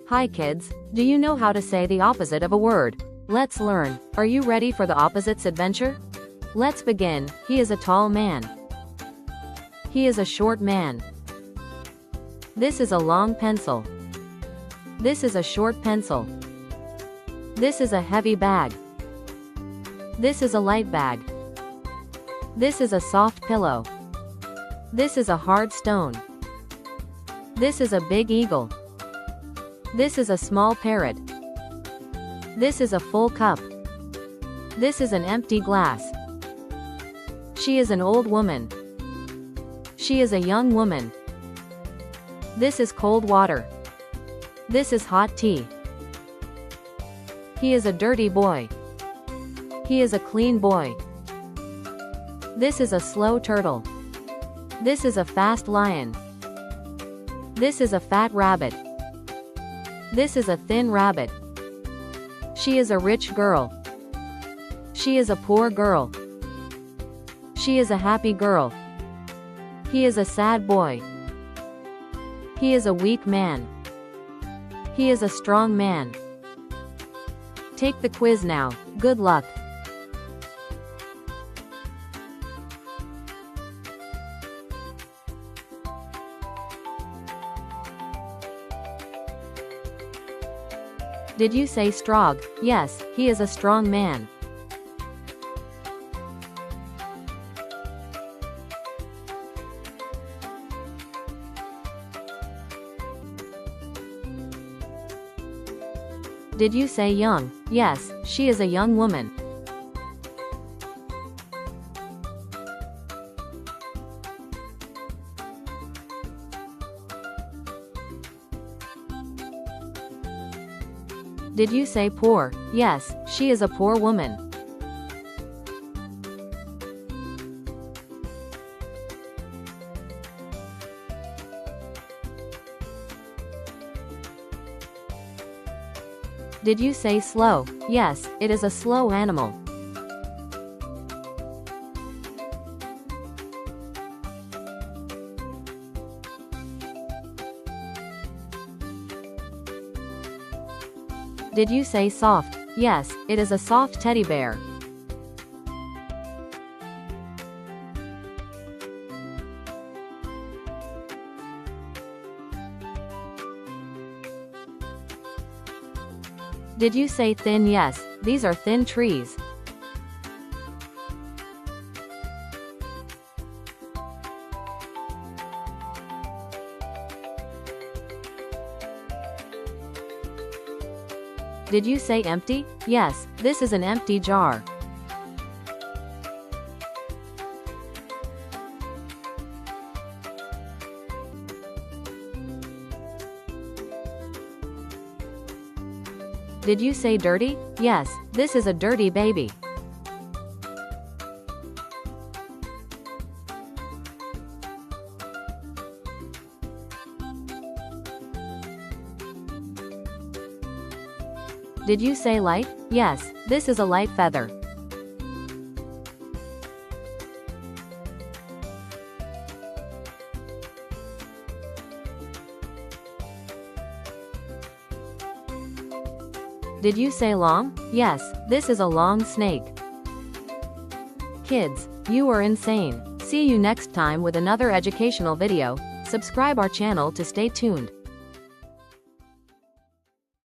Hi kids, do you know how to say the opposite of a word? Let's learn. Are you ready for the opposites adventure? Let's begin. He is a tall man. He is a short man. This is a long pencil. This is a short pencil. This is a heavy bag. This is a light bag. This is a soft pillow. This is a hard stone. This is a big eagle. This is a small parrot. This is a full cup. This is an empty glass. She is an old woman. She is a young woman. This is cold water. This is hot tea. He is a dirty boy. He is a clean boy. This is a slow turtle. This is a fast lion. This is a fat rabbit. This is a thin rabbit. She is a rich girl. She is a poor girl. She is a happy girl. He is a sad boy. He is a weak man. He is a strong man. Take the quiz now. Good luck. Did you say strong? Yes, he is a strong man. Did you say young? Yes, she is a young woman. Did you say poor? Yes, she is a poor woman. Did you say slow? Yes, it is a slow animal. Did you say soft? Yes, it is a soft teddy bear. Did you say thin? Yes, these are thin trees. Did you say empty? Yes, this is an empty jar. Did you say dirty? Yes, this is a dirty baby. Did you say light? Yes, this is a light feather. Did you say long? Yes, this is a long snake. Kids, you are insane. See you next time with another educational video. Subscribe our channel to stay tuned.